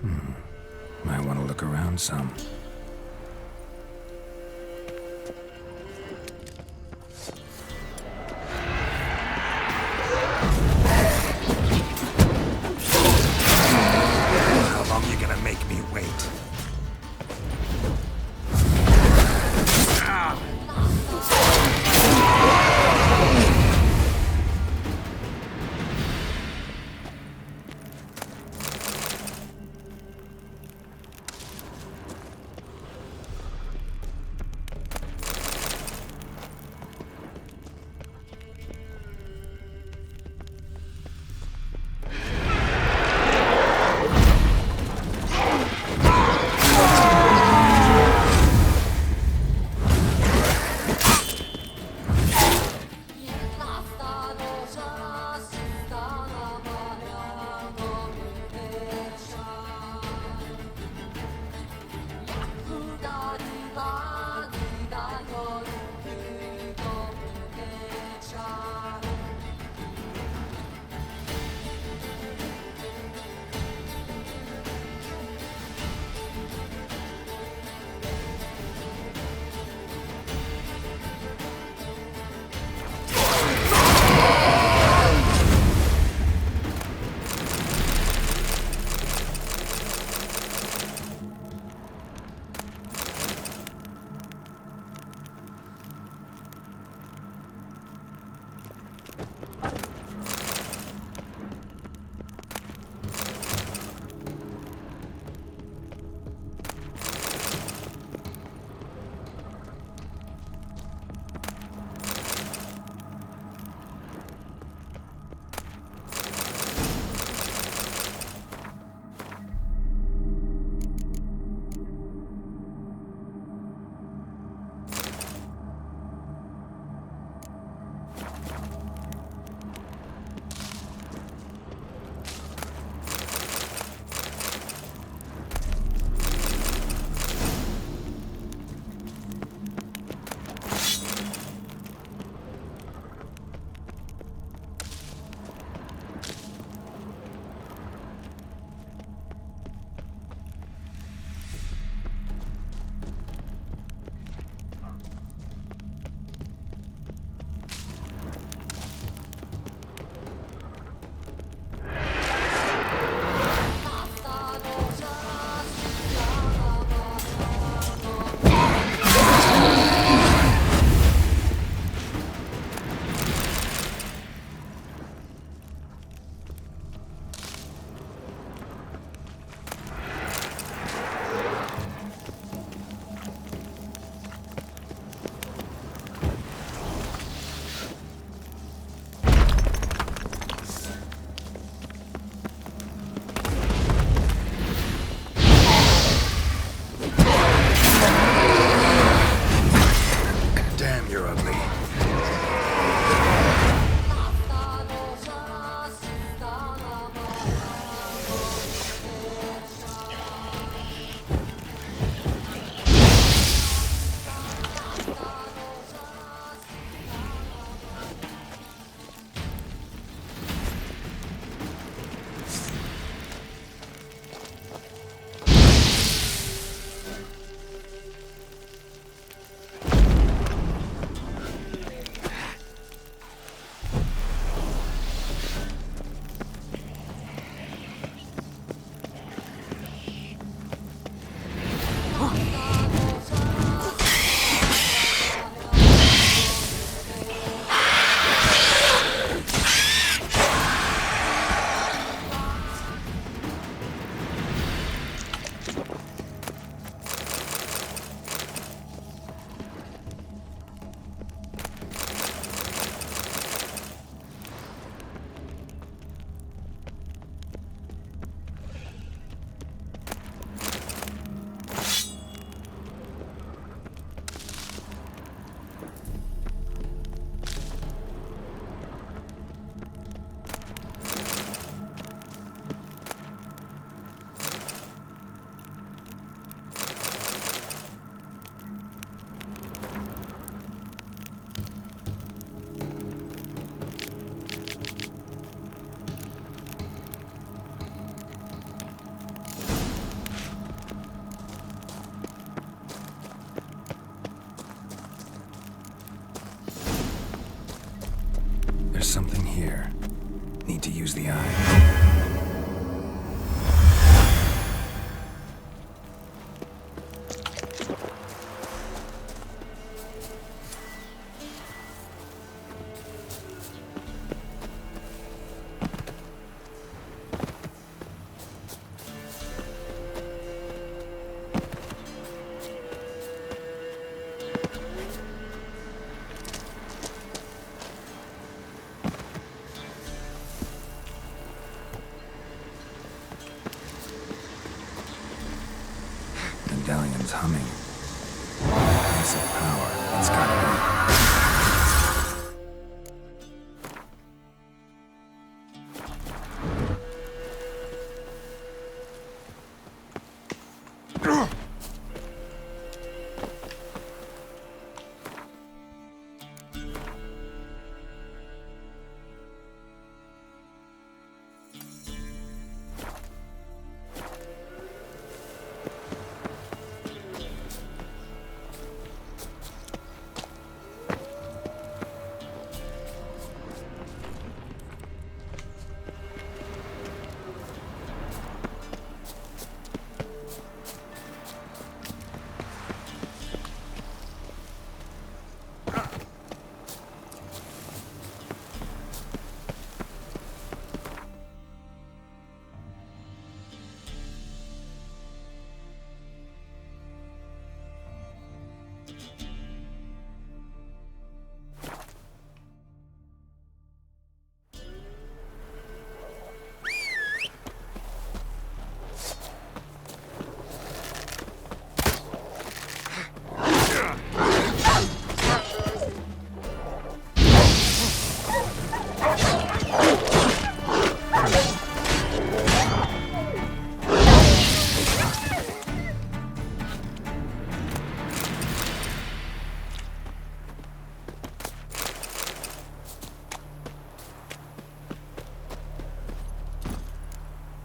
Might want to look around some. How long you gonna make me wait? the eye. Medallion's humming. Massive power. It's gotta be.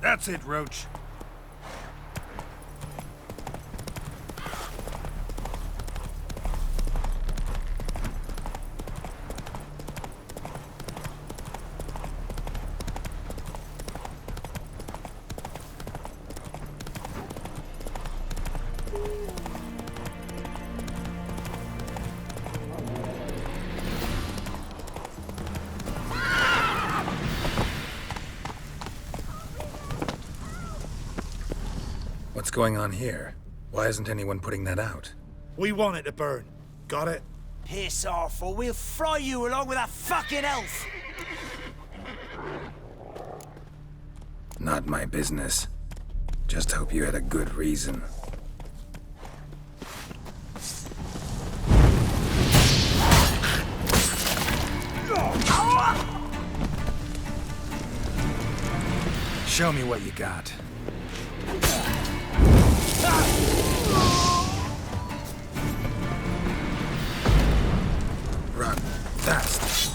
That's it, Roach. What's going on here? Why isn't anyone putting that out? We want it to burn. Got it? Piss off, or we'll fry you along with a fucking elf! Not my business. Just hope you had a good reason. Show me what you got. Run, fast.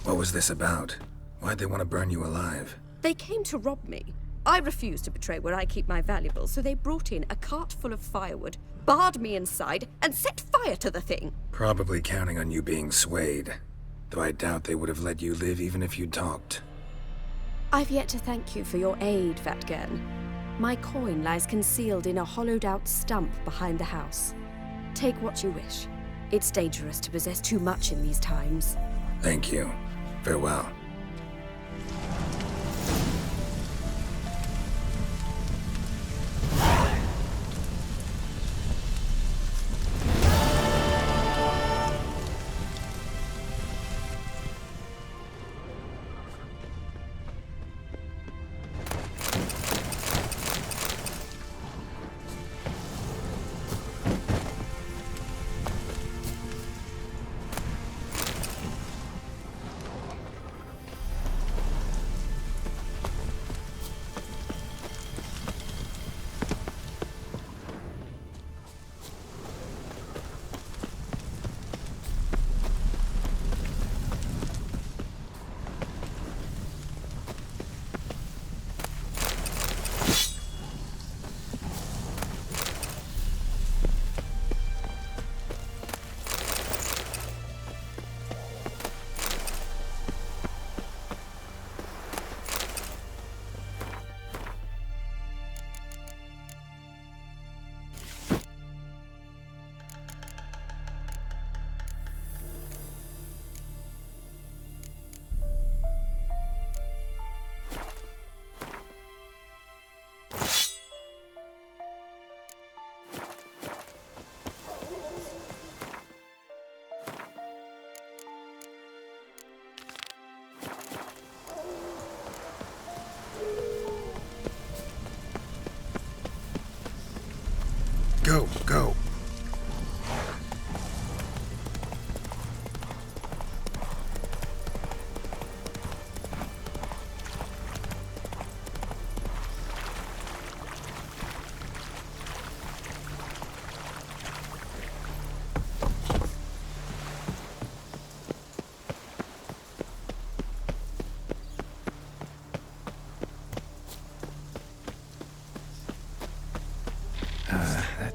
What was this about? Why'd they want to burn you alive? They came to rob me. I refused to betray where I keep my valuables, so they brought in a cart full of firewood, barred me inside, and set fire to the thing. Probably counting on you being swayed. Though I doubt they would have let you live even if you talked. I've yet to thank you for your aid, Vatgern. My coin lies concealed in a hollowed-out stump behind the house. Take what you wish. It's dangerous to possess too much in these times. Thank you. Farewell.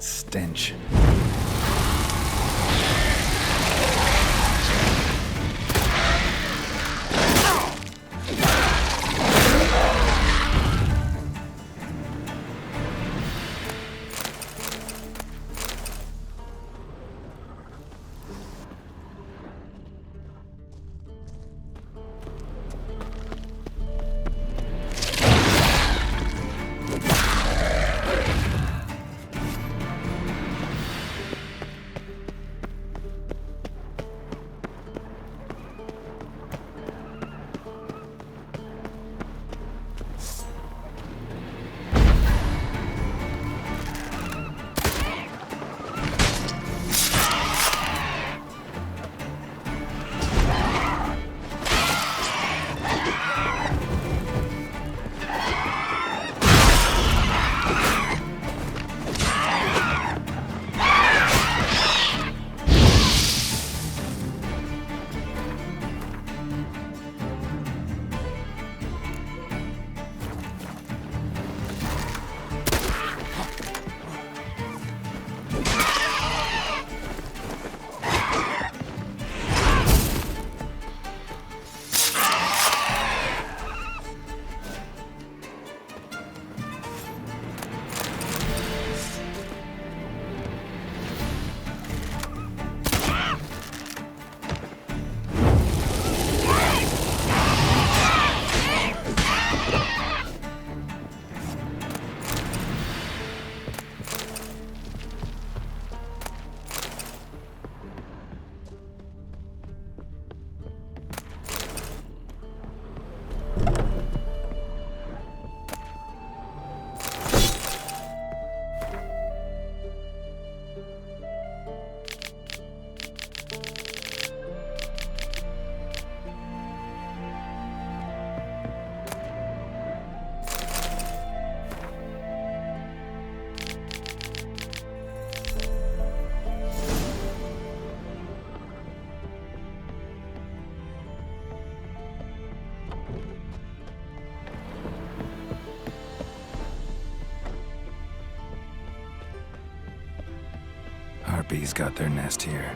That stench. Harpies got their nest here.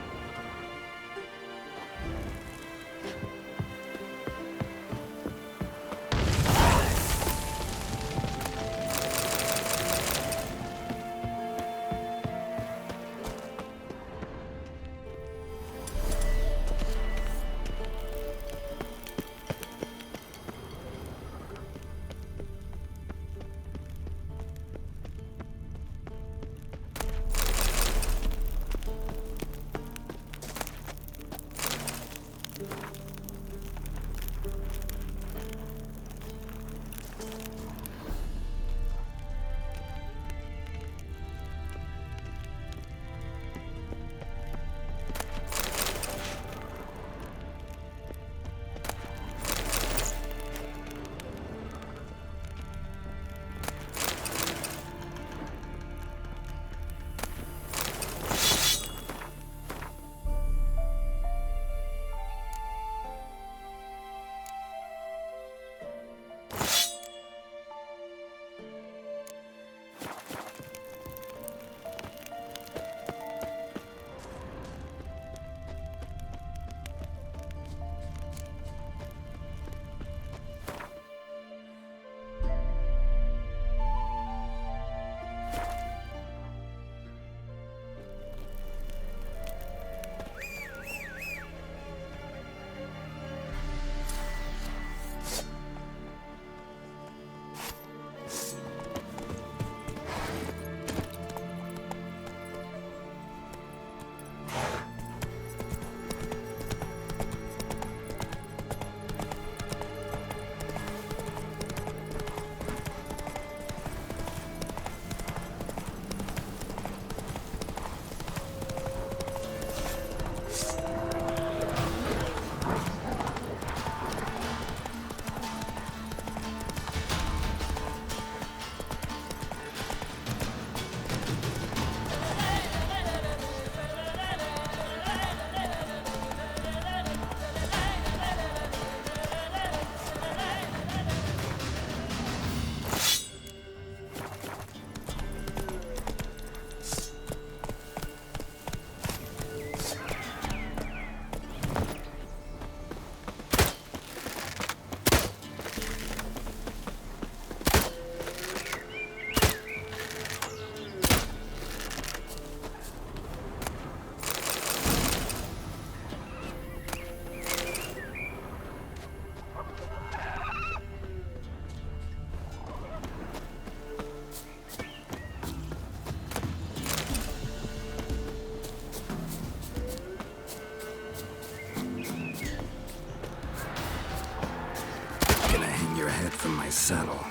from my saddle.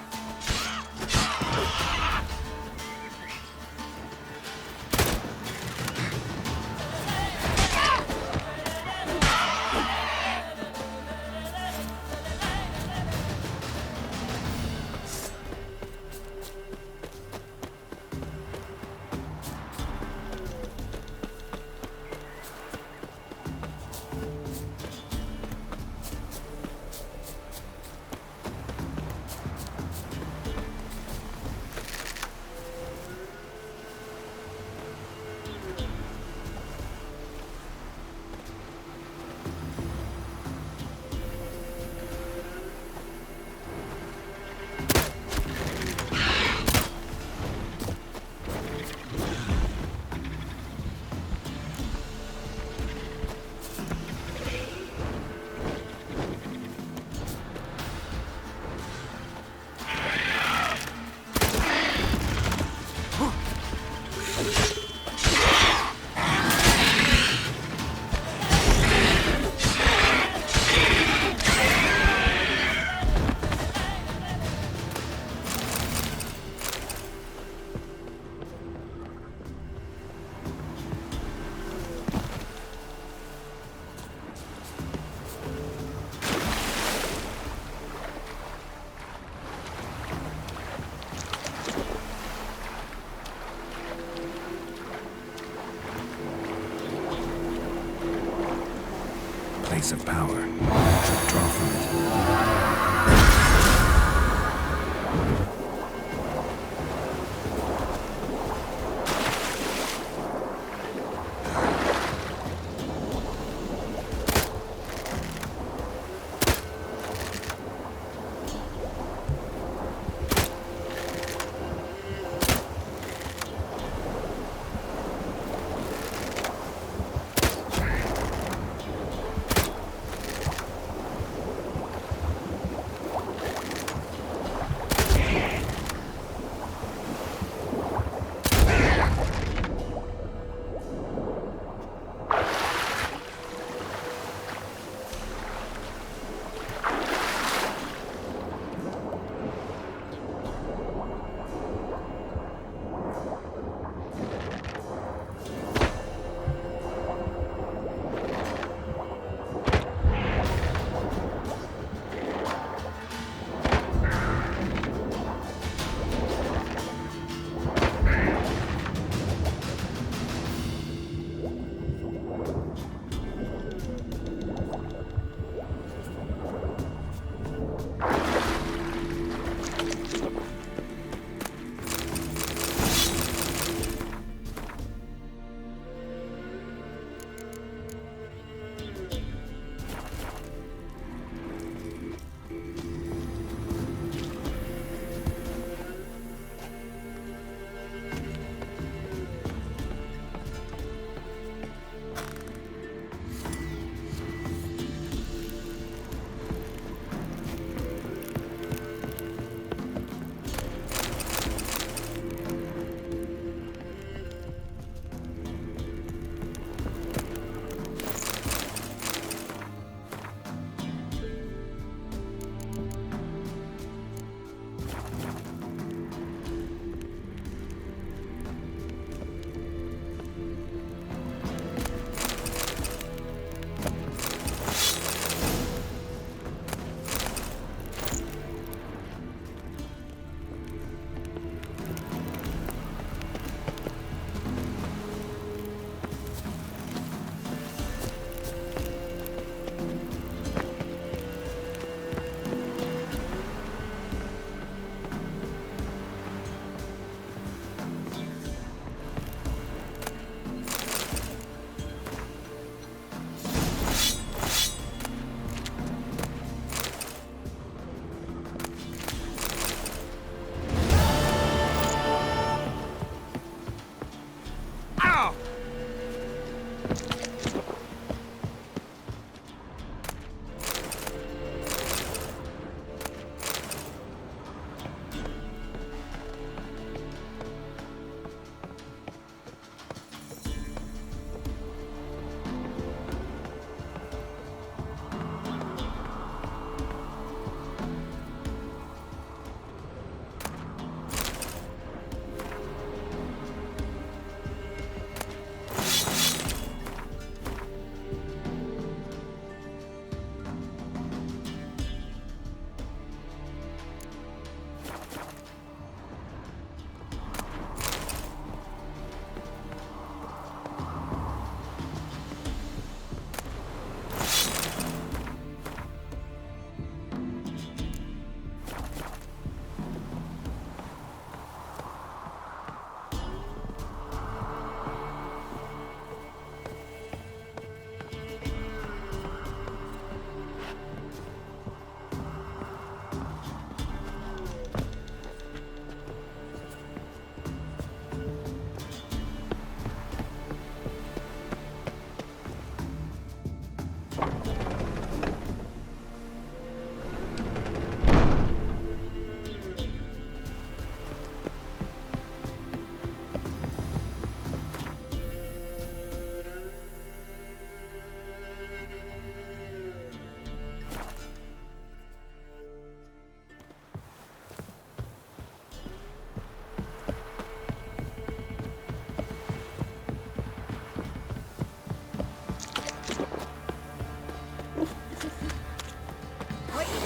Place of power. Should draw from it.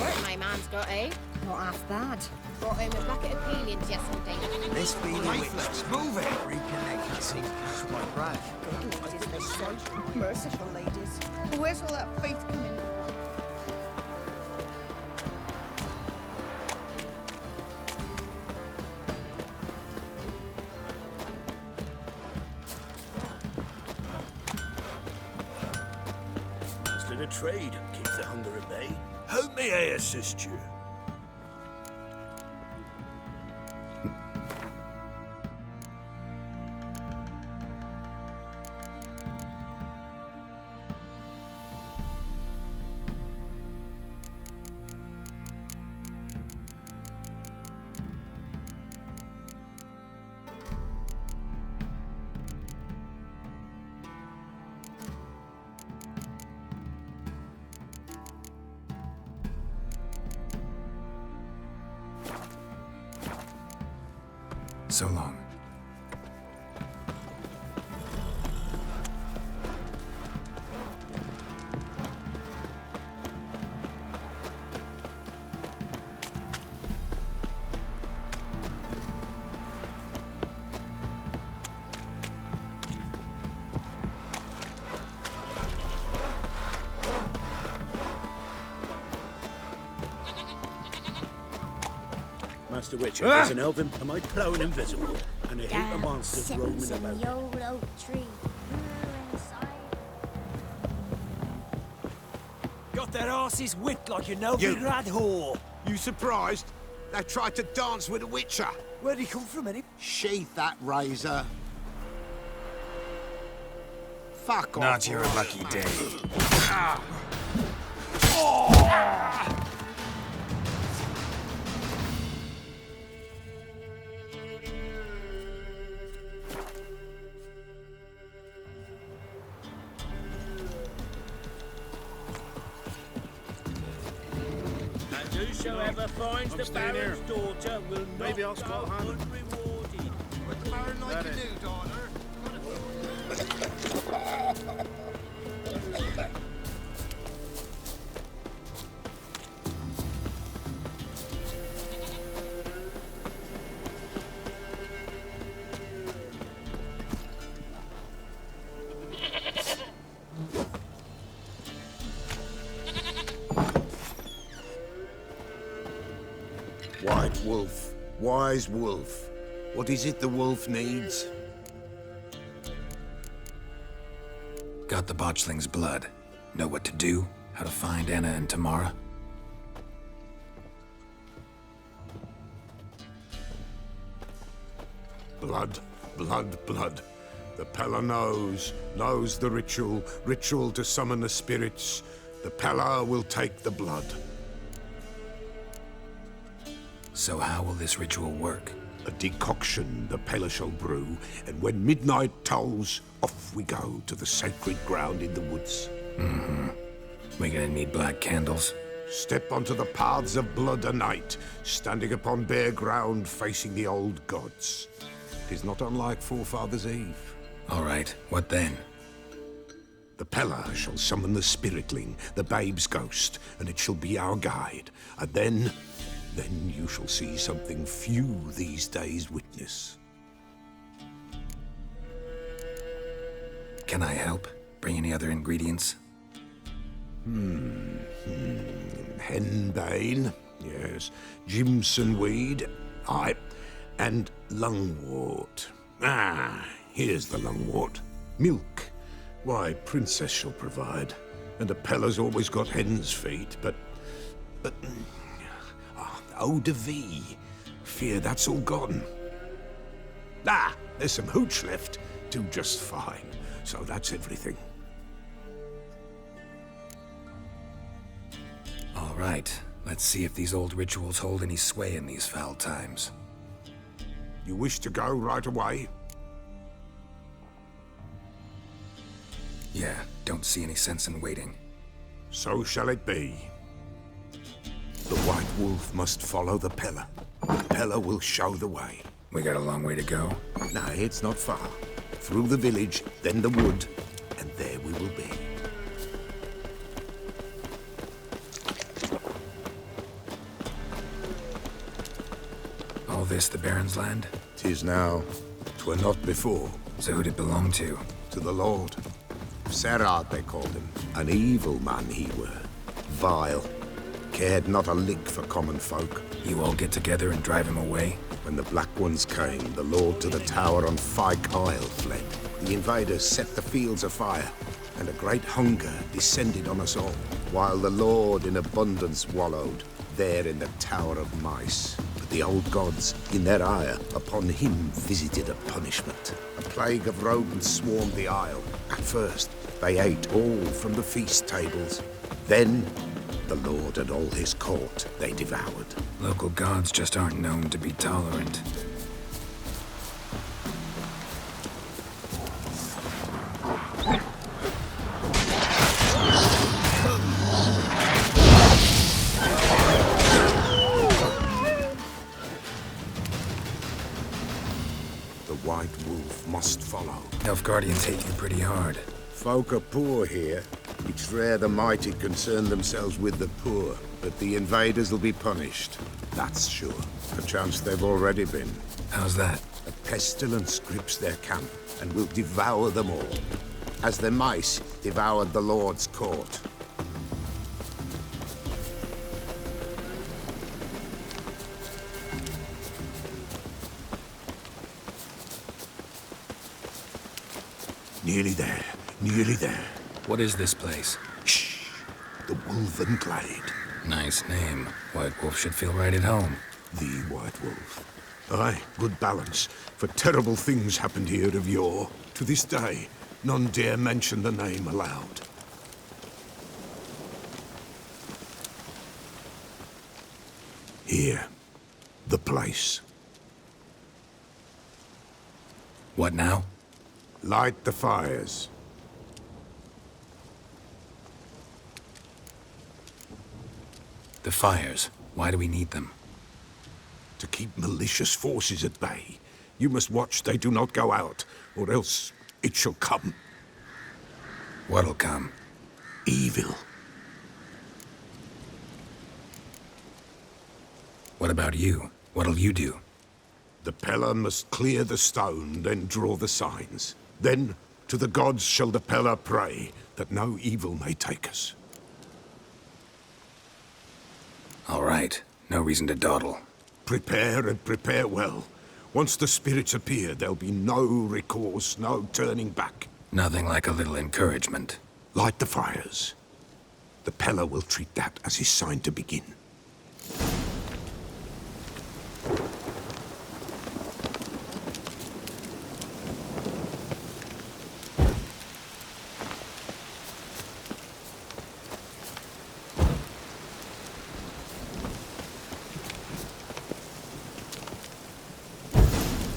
work my man's got, eh? Not half bad. Brought home a bucket of peelings yesterday. Let's be the witness. Move it. Reconnect. See, that's my brag. Good ladies, they say. Merciful ladies. Where's all that faith coming? The trade keeps the hunger at bay. How may I assist you? So long. Master Witcher, there's an elven, am I plowing invisible? And a heap of monsters roaming about. The old oak tree. Got their asses whipped like a Novigrad whore. You surprised? They tried to dance with a witcher. Where'd he come from, any? Sheath that razor. Fuck off. Not your lucky day. And whosoever finds the Baron's daughter will not Maybe I'll squat go hand. unrewarded. What the Baron like to do, daughter? White wolf, wise wolf. What is it the wolf needs? Got the botchling's blood. Know what to do? How to find Anna and Tamara? Blood, blood, blood. The Pella knows the ritual to summon the spirits. The Pella will take the blood. So how will this ritual work? A decoction the Pella shall brew, and when midnight tolls, off we go to the sacred ground in the woods. We gonna need black candles? Step onto the paths of blood a night, standing upon bare ground facing the old gods. 'Tis not unlike Forefathers' Eve. All right, what then? The Pella shall summon the spiritling, the babe's ghost, and it shall be our guide. And then you shall see something few these days witness. Can I help? Bring any other ingredients? Henbane, yes. Jimson weed, aye. And lungwort. Ah, here's the lungwort. Milk. Why, Princess shall provide. And a Pella's always got hen's feet, but eau de vie. Fear that's all gone. Ah, there's some hooch left. Do just fine. So that's everything. All right, let's see if these old rituals hold any sway in these foul times. You wish to go right away? Yeah, don't see any sense in waiting. So shall it be. The White Wolf must follow the Pella. The Pella will show the way. We got a long way to go. No, it's not far. Through the village, then the wood, and there we will be. this the Baron's land? 'Tis now. 'Twere not before. So who'd it belong to? To the Lord. Serad, they called him. An evil man he were. Vile. Cared not a lick for common folk. You all get together and drive him away? When the Black Ones came, the Lord to the tower on Fyke Isle fled. The invaders set the fields afire, and a great hunger descended on us all, while the Lord in abundance wallowed, there in the Tower of Mice. But the old gods, in their ire, upon him visited a punishment. A plague of rodents swarmed the isle. At first, they ate all from the feast tables. Then, the Lord and all his court they devoured. Local gods just aren't known to be tolerant. The White Wolf must follow. Nilfgaardians hate you pretty hard. Folk are poor here. It's rare the mighty concern themselves with the poor, but the invaders will be punished. That's sure. Perchance they've already been. How's that? A pestilence grips their camp and will devour them all, as the mice devoured the Lord's court. Nearly there. Nearly there. What is this place? Shh! The Wolven Glade. Nice name. White Wolf should feel right at home. The White Wolf. Aye, good balance. For terrible things happened here of yore. To this day, none dare mention the name aloud. Here. The place. What now? Light the fires. The fires. Why do we need them? To keep malicious forces at bay. You must watch they do not go out, or else it shall come. What'll come? Evil. What about you? What'll you do? The Peller must clear the stone, then draw the signs. Then, to the gods shall the Peller pray, that no evil may take us. All right. No reason to dawdle. Prepare and prepare well. Once the spirits appear, there'll be no recourse, no turning back. Nothing like a little encouragement. Light the fires. The Peller will treat that as his sign to begin.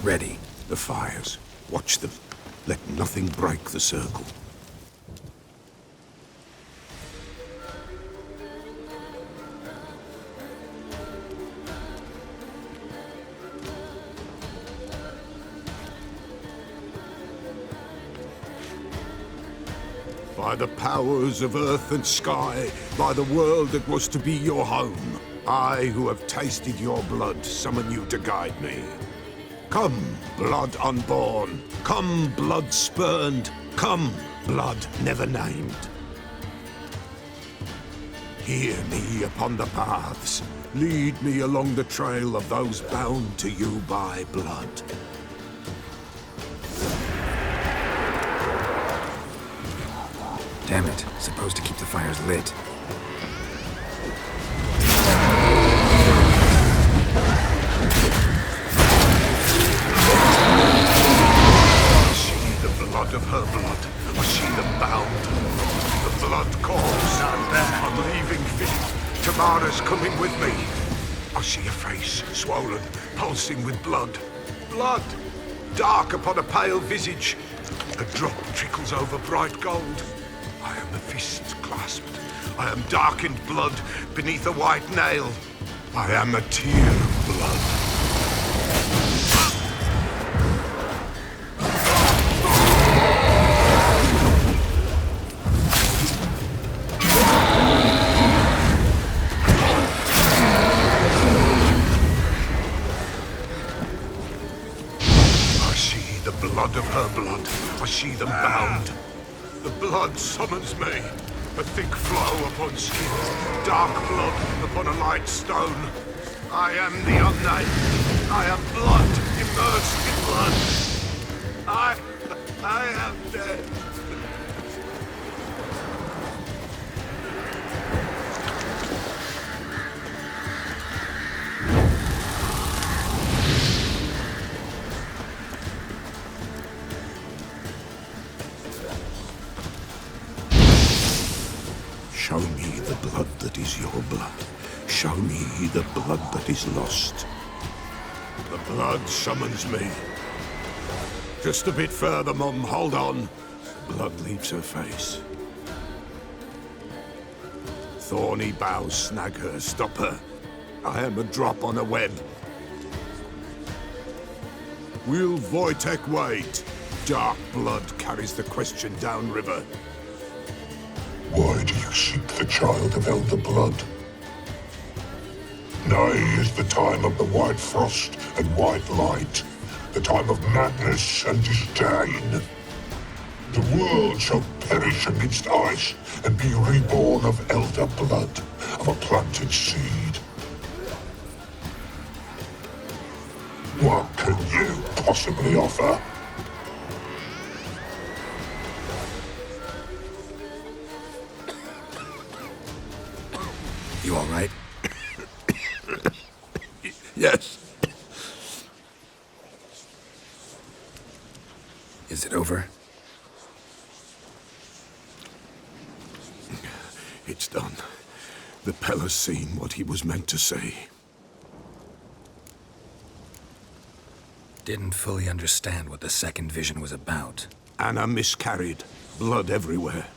Ready. The fires. Watch them. Let nothing break the circle. By the powers of earth and sky, by the world that was to be your home, I, who have tasted your blood, summon you to guide me. Come, blood unborn. Come, blood spurned. Come, blood never named. Hear me upon the paths. Lead me along the trail of those bound to you by blood. Damn it. Supposed to keep the fires lit. Blood of her blood. I see them bound. The blood calls out there. I'm leaving feet. Tamara's coming with me. I see a face, swollen, pulsing with blood. Blood! Dark upon a pale visage. A drop trickles over bright gold. I am a fist clasped. I am darkened blood beneath a white nail. I am a tear of blood. shroud of her blood. I see them bound. The blood summons me. A thick flow upon skin, dark blood upon a light stone. I am the unnamed. I am blood immersed in blood. I am dead. Show me the blood that is your blood. Show me the blood that is lost. The blood summons me. Just a bit further, Mum. Hold on. Blood leaves her face. Thorny boughs snag her, stop her. I am a drop on a web. Will Wojtek wait? Dark blood carries the question downriver. Why do you seek the child of elder blood? Nigh is the time of the white frost and white light, the time of madness and disdain. The world shall perish amidst ice and be reborn of elder blood, of a planted seed. What can you possibly offer? You all right? Yes. Is it over? It's done. The Pella's seen what he was meant to say. Didn't fully understand what the second vision was about. Anna miscarried. Blood everywhere.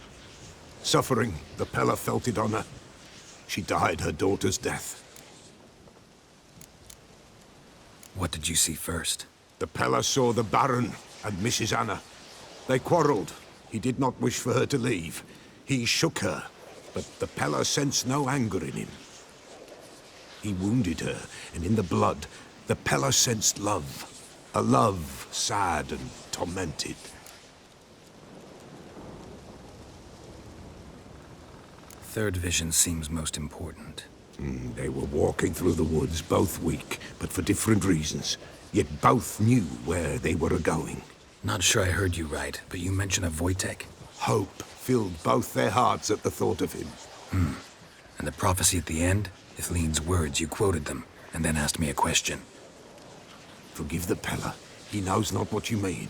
Suffering. The Pella felt it on her. She died her daughter's death. What did you see first? The Pella saw the Baron and Mrs. Anna. They quarreled. He did not wish for her to leave. He shook her, but the Pella sensed no anger in him. He wounded her, and in the blood, the Pella sensed love. A love sad and tormented. Third vision seems most important. They were walking through the woods, both weak, but for different reasons. Yet both knew where they were going. Not sure I heard you right, but you mentioned a Wojtek. Hope filled both their hearts at the thought of him. And the prophecy at the end? Ithleen's words, you quoted them, and then asked me a question. Forgive the Pella. He knows not what you mean.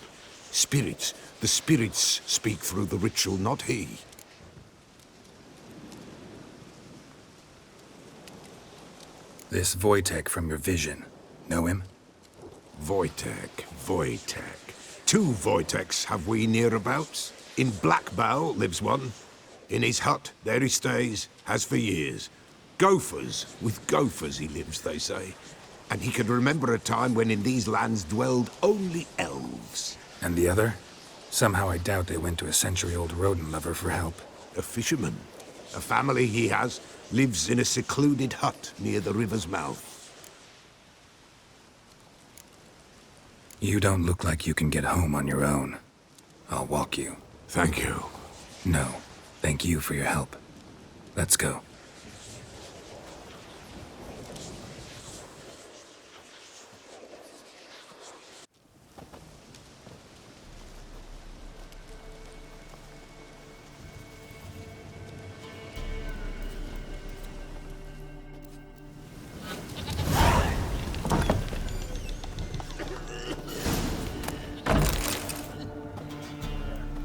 Spirits. The spirits speak through the ritual, not he. This Wojtek from your vision. Know him? Wojtek. Two Wojteks have we nearabouts. In Blackbow lives one. In his hut, there he stays, has for years. Gophers, with gophers he lives, they say. And he can remember a time when in these lands dwelled only elves. And the other? Somehow I doubt they went to a century-old rodent lover for help. A fisherman. A family he has lives in a secluded hut near the river's mouth. You don't look like you can get home on your own. I'll walk you. Thank you. No, thank you for your help. Let's go.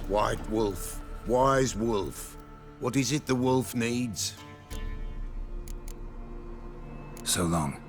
White wolf, wise wolf. What is it the wolf needs? So long.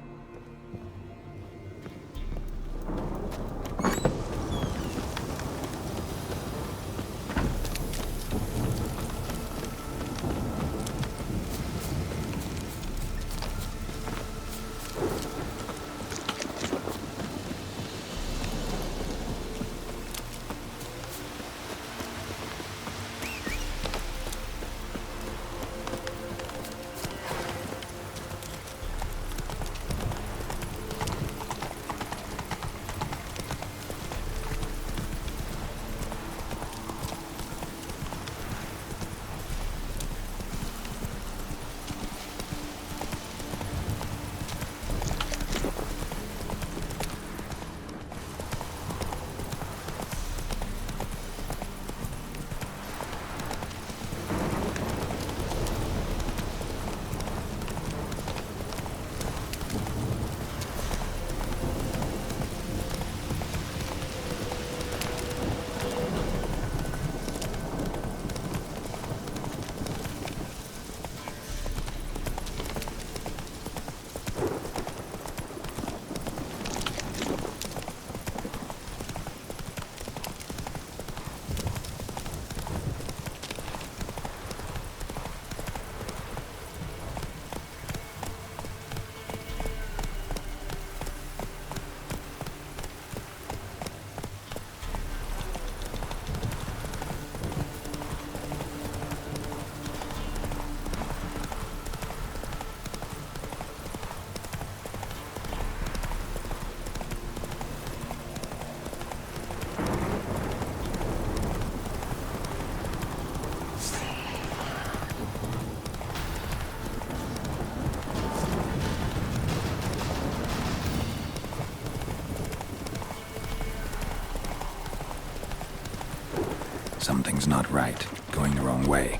Something's not right. Going the wrong way.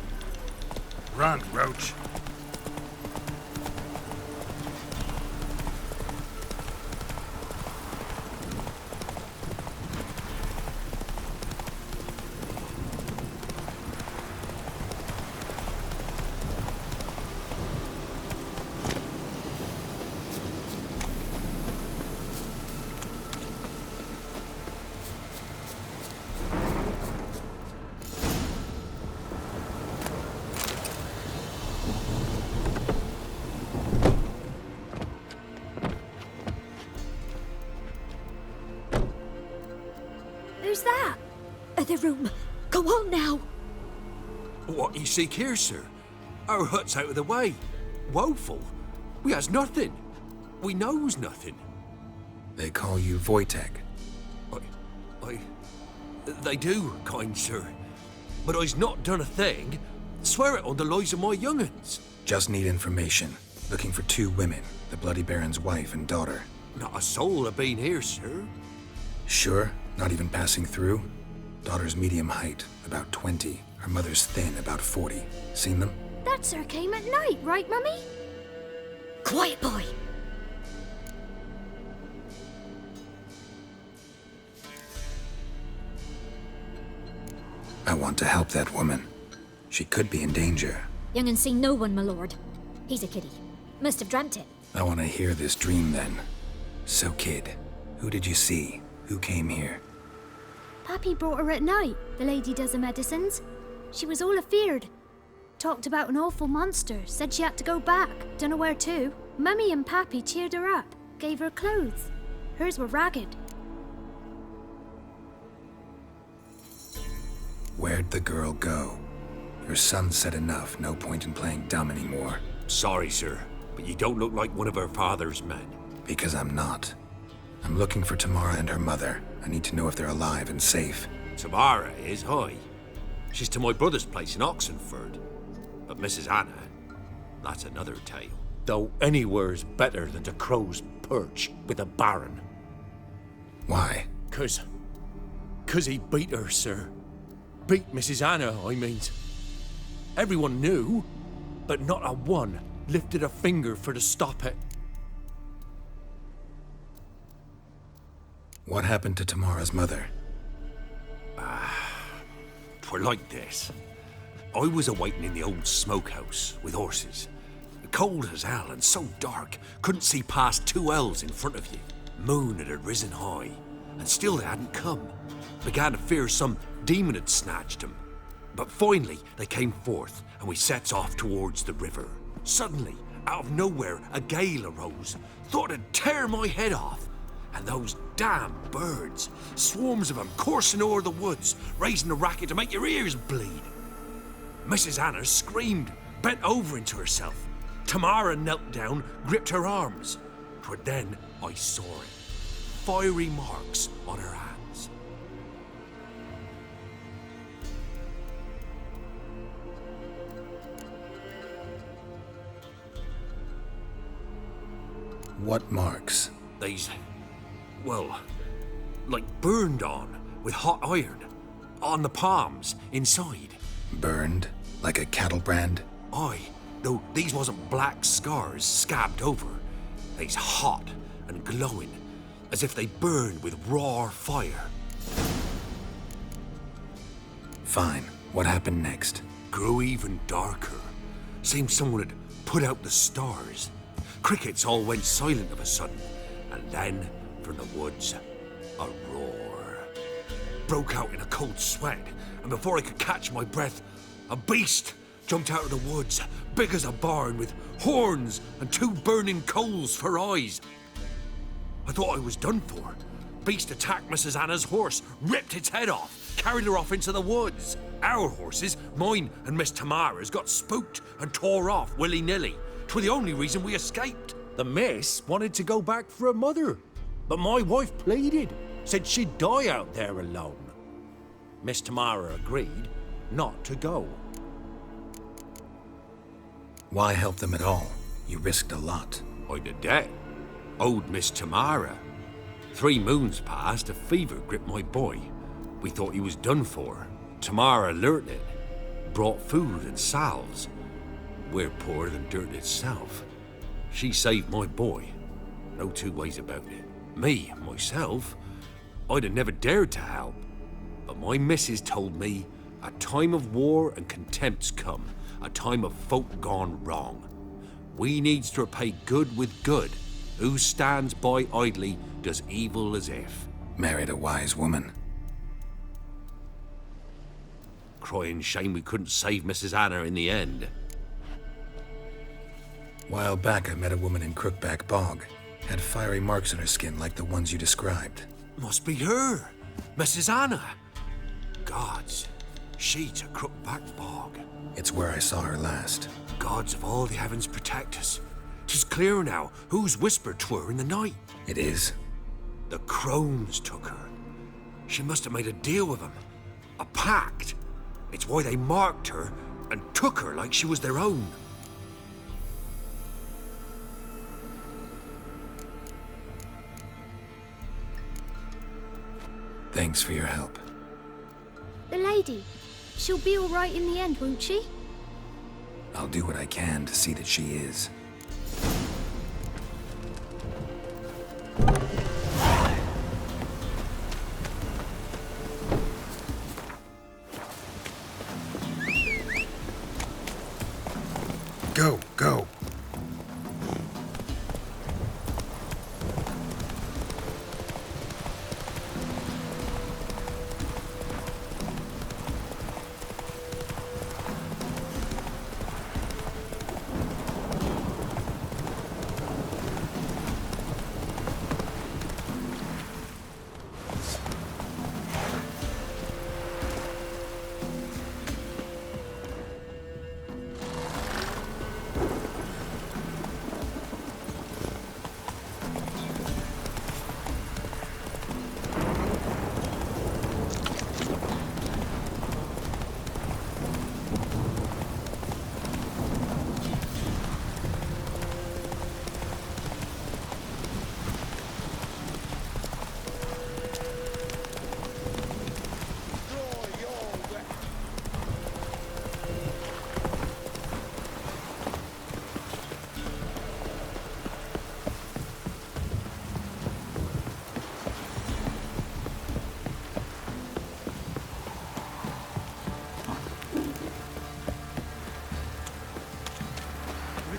Run, Roach. Who's that? The room. Go on now. What you seek here, sir? Our hut's out of the way. Woeful. We has nothing. We knows nothing. They call you Wojtek. They do, kind sir. But I's not done a thing. Swear it on the lives of my young'uns. Just need information. Looking for 2 women, the Bloody Baron's wife and daughter. Not a soul have been here, sir. Sure? Not even passing through? Daughter's medium height, about 20. Her mother's thin, about 40. Seen them? That sir came at night, right, Mummy? Quiet, boy. I want to help that woman. She could be in danger. Young and seen no one, my lord. He's a kiddie. Must have dreamt it. I want to hear this dream then. So, kid, who did you see? Who came here? Pappy brought her at night, the lady does the medicines. She was all afeared. Talked about an awful monster, said she had to go back, dunno where to. Mummy and Pappy cheered her up, gave her clothes. Hers were ragged. Where'd the girl go? Your son said enough, no point in playing dumb anymore. Sorry, sir, but you don't look like one of her father's men. Because I'm not. I'm looking for Tamara and her mother. I need to know if they're alive and safe. Tamara is, hi. She's to my brother's place in Oxenford. But Mrs. Anna, that's another tale. Though anywhere's better than the Crow's Perch with a baron. Why? 'Cause he beat her, sir. Beat Mrs. Anna, I means. Everyone knew, but not a one lifted a finger for to stop it. What happened to Tamara's mother? 'Twere like this. I was awaiting in the old smokehouse with horses. Cold as hell and so dark, couldn't see past 2 ells in front of you. Moon had risen high, and still they hadn't come. Began to fear some demon had snatched them. But finally, they came forth, and we sets off towards the river. Suddenly, out of nowhere, a gale arose. Thought it'd tear my head off. And those damn birds, swarms of them coursing o'er the woods, raising a racket to make your ears bleed. Mrs. Anna screamed, bent over into herself. Tamara knelt down, gripped her arms. 'Twere then I saw it. Fiery marks on her hands. What marks? They's, well, like burned on with hot iron. On the palms, inside. Burned? Like a cattle brand? Aye, though these wasn't black scars scabbed over. They's hot and glowing, as if they burned with raw fire. Fine. What happened next? Grew even darker. Seemed someone had put out the stars. Crickets all went silent of a sudden, and then, from the woods, a roar. Broke out in a cold sweat, and before I could catch my breath, a beast jumped out of the woods, big as a barn, with horns and 2 burning coals for eyes. I thought I was done for. Beast attacked Mrs. Anna's horse, ripped its head off, carried her off into the woods. Our horses, mine and Miss Tamara's, got spooked and tore off willy-nilly. 'Twere the only reason we escaped. The miss wanted to go back for her mother, but my wife pleaded, said she'd die out there alone. Miss Tamara agreed not to go. Why help them at all? You risked a lot. I'd a debt. Owed Miss Tamara. 3 moons passed, a fever gripped my boy. We thought he was done for. Tamara learnt it, brought food and salves. We're poorer than dirt itself. She saved my boy. No two ways about it. Me, myself, I'd have never dared to help. But my missus told me a time of war and contempt's come, a time of folk gone wrong. We needs to repay good with good. Who stands by idly does evil as if. Married a wise woman. Crying shame we couldn't save Mrs. Anna in the end. While back I met a woman in Crookback Bog. Had fiery marks on her skin like the ones you described. Must be her, Mrs. Anna. Gods, she's a Crookback Bog. It's where I saw her last. Gods of all the heavens protect us. 'Tis clear now who's whispered to her in the night. It is? The crones took her. She must have made a deal with them. A pact. It's why they marked her and took her like she was their own. Thanks for your help. The lady. She'll be all right in the end, won't she? I'll do what I can to see that she is. Go, go.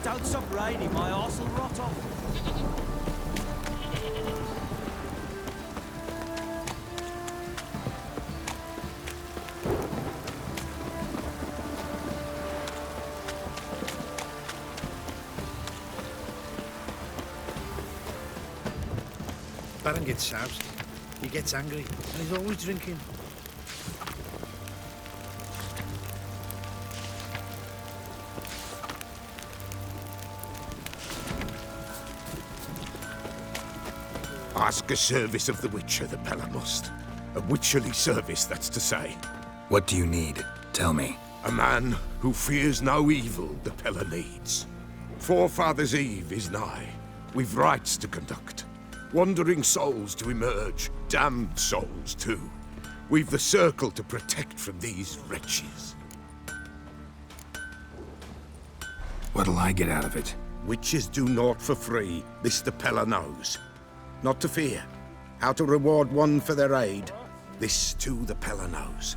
Don't stop raining, my arse will rot off. Baron gets soused. He gets angry. And he's always drinking. Ask a service of the Witcher, the Pella must. A witcherly service, that's to say. What do you need? Tell me. A man who fears no evil the Pella needs. Forefathers' Eve is nigh. We've rites to conduct. Wandering souls to emerge. Damned souls, too. We've the circle to protect from these wretches. What'll I get out of it? Witches do naught for free. This the Pella knows. Not to fear. How to reward one for their aid. This too the Pella knows.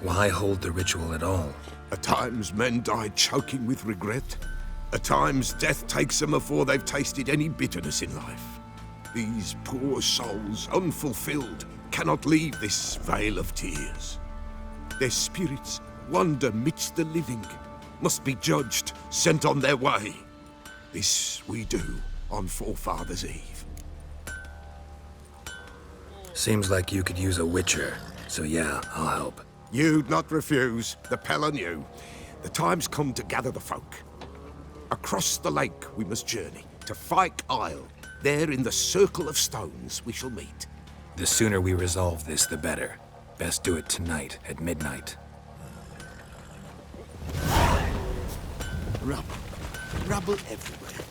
Why hold the ritual at all? At times men die choking with regret. At times death takes them before they've tasted any bitterness in life. These poor souls, unfulfilled, cannot leave this vale of tears. Their spirits wander midst the living, must be judged, sent on their way. This we do on Forefathers' Eve. Seems like you could use a witcher, so yeah, I'll help. You'd not refuse, the Pella knew. The time's come to gather the folk. Across the lake we must journey, to Fyke Isle. There in the circle of stones we shall meet. The sooner we resolve this, the better. Best do it tonight, at midnight. Rubble. Rubble everywhere.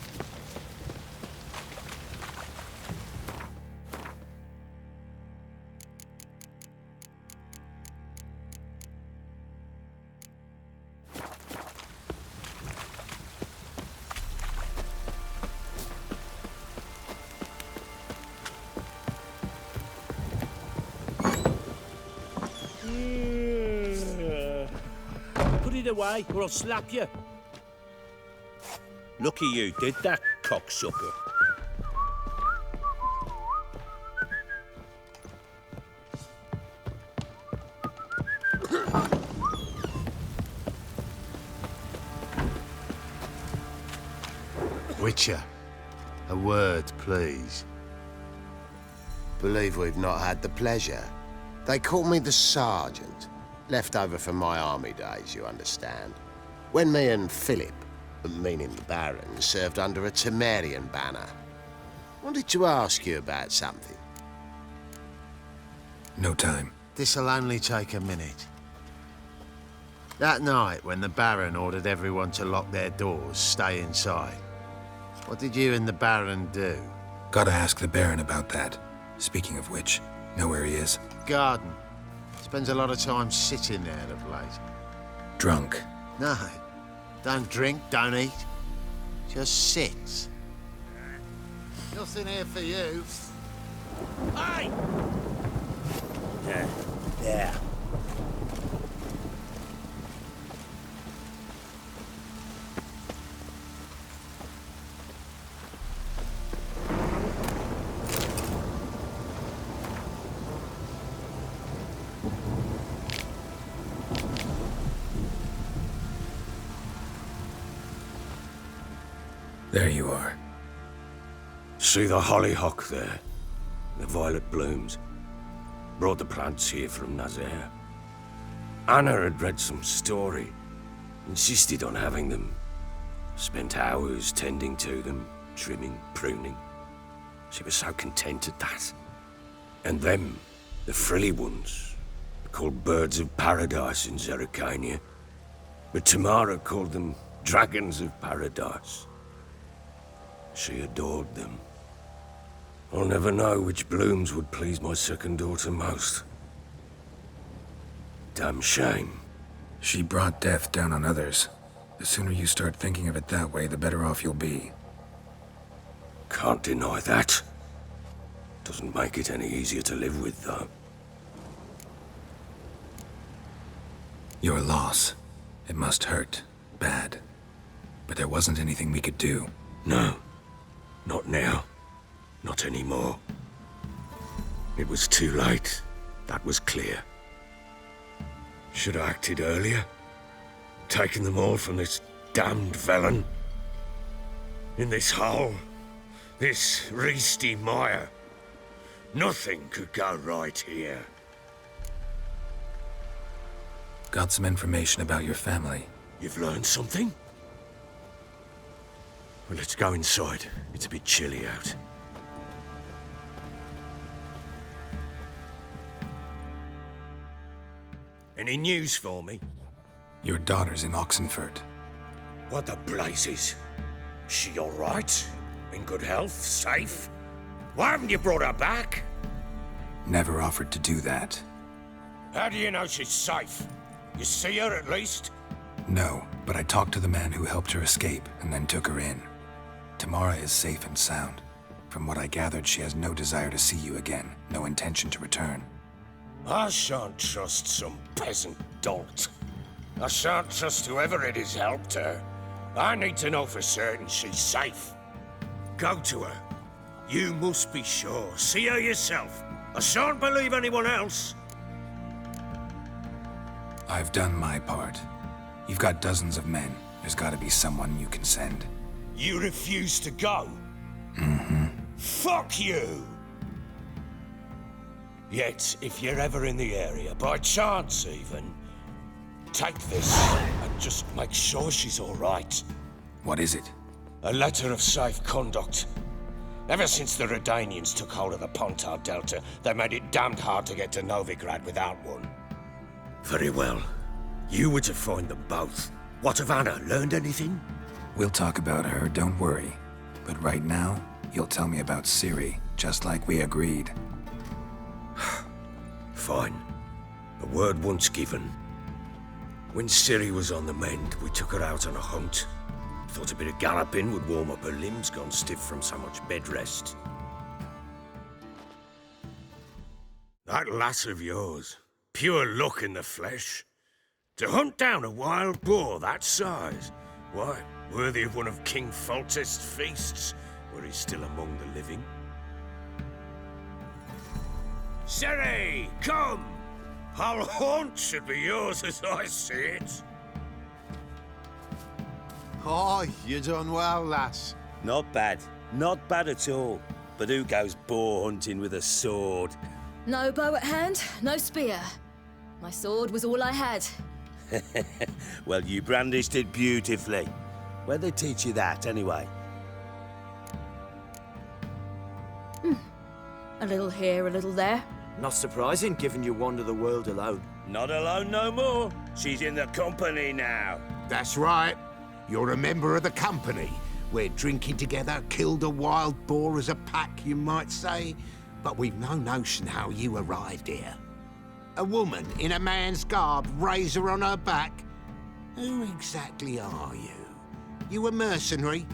away, or I'll slap you. Lucky you did that, cocksucker. Witcher, a word, please. Believe we've not had the pleasure. They call me the Sergeant. Left over from my army days, you understand. When me and Philip, meaning the Baron, served under a Temerian banner. Wanted to ask you about something. No time. This'll only take a minute. That night, when the Baron ordered everyone to lock their doors, stay inside, what did you and the Baron do? Gotta ask the Baron about that. Speaking of which, know where he is? Garden. Spends a lot of time sitting there of late. Drunk. No. Don't drink, don't eat. Just sits. Nothing here for you. Hey! There. There you are. See the hollyhock there? The violet blooms. Brought the plants here from Nazaire. Anna had read some story. Insisted on having them. Spent hours tending to them, trimming, pruning. She was so content at that. And them, the frilly ones, called birds of paradise in Zerrikania. But Tamara called them dragons of paradise. She adored them. I'll never know which blooms would please my second daughter most. Damn shame. She brought death down on others. The sooner you start thinking of it that way, the better off you'll be. Can't deny that. Doesn't make it any easier to live with, though. Your loss. It must hurt. Bad. But there wasn't anything we could do. No. Not now. Not anymore. It was too late. That was clear. Should have acted earlier. Taken them all from this damned felon. In this hole. This reesty mire. Nothing could go right here. Got some information about your family. You've learned something? Well, let's go inside. It's a bit chilly out. Any news for me? Your daughter's in Oxenfurt. What the blazes? She all right? In good health? Safe? Why haven't you brought her back? Never offered to do that. How do you know she's safe? You see her at least? No, but I talked to the man who helped her escape and then took her in. Tamara is safe and sound. From what I gathered, she has no desire to see you again, no intention to return. I shan't trust some peasant dolt. I shan't trust whoever it is helped her. I need to know for certain she's safe. Go to her. You must be sure. See her yourself. I shan't believe anyone else. I've done my part. You've got dozens of men. There's gotta be someone you can send. You refuse to go? Mm-hmm. Fuck you! Yet, if you're ever in the area, by chance even, take this and just make sure she's all right. What is it? A letter of safe conduct. Ever since the Redanians took hold of the Pontar Delta, they made it damned hard to get to Novigrad without one. Very well. You were to find them both. What of Anna? Learned anything? We'll talk about her, don't worry. But right now, you'll tell me about Ciri, just like we agreed. Fine. A word once given. When Ciri was on the mend, we took her out on a hunt. Thought a bit of galloping would warm up her limbs gone stiff from so much bed rest. That lass of yours, pure luck in the flesh. To hunt down a wild boar that size? Why, worthy of one of King Foltest's feasts, where he's still among the living. Sere, come! Our haunt should be yours as I see it. Oh, you done well, lass. Not bad. Not bad at all. But who goes boar hunting with a sword? No bow at hand, no spear. My sword was all I had. Well, you brandished it beautifully. Where'd they teach you that, anyway? A little here, a little there. Not surprising, given you wander the world alone. Not alone no more. She's in the company now. That's right. You're a member of the company. We're drinking together, killed a wild boar as a pack, you might say. But we've no notion how you arrived here. A woman in a man's garb, razor on her back. Who exactly are you? You a mercenary?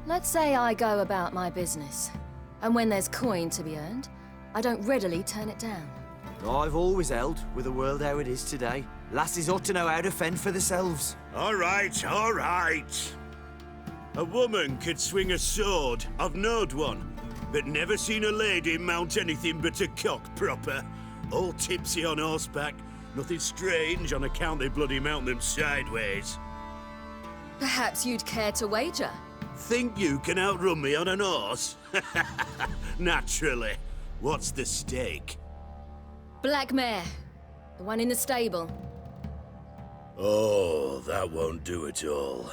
Let's say I go about my business. And when there's coin to be earned, I don't readily turn it down. I've always held, with the world how it is today, lasses ought to know how to fend for themselves. All right, all right. A woman could swing a sword. I've knowed one. But never seen a lady mount anything but a cock proper. All tipsy on horseback. Nothing strange on account they bloody mount them sideways. Perhaps you'd care to wager? Think you can outrun me on an horse? Naturally. What's the stake? Black mare. The one in the stable. Oh, that won't do it all.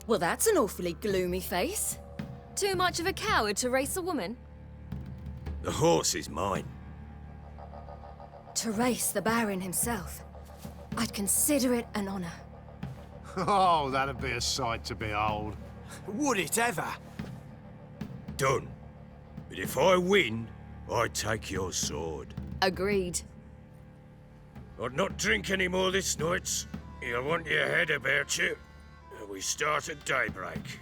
Well, that's an awfully gloomy face. Too much of a coward to race a woman? The horse is mine. To race the Baron himself. I'd consider it an honor. Oh, that'd be a sight to behold. Would it ever? Done. But if I win, I take your sword. Agreed. I'd not drink any more this night. You'll want your head about you. We start at daybreak.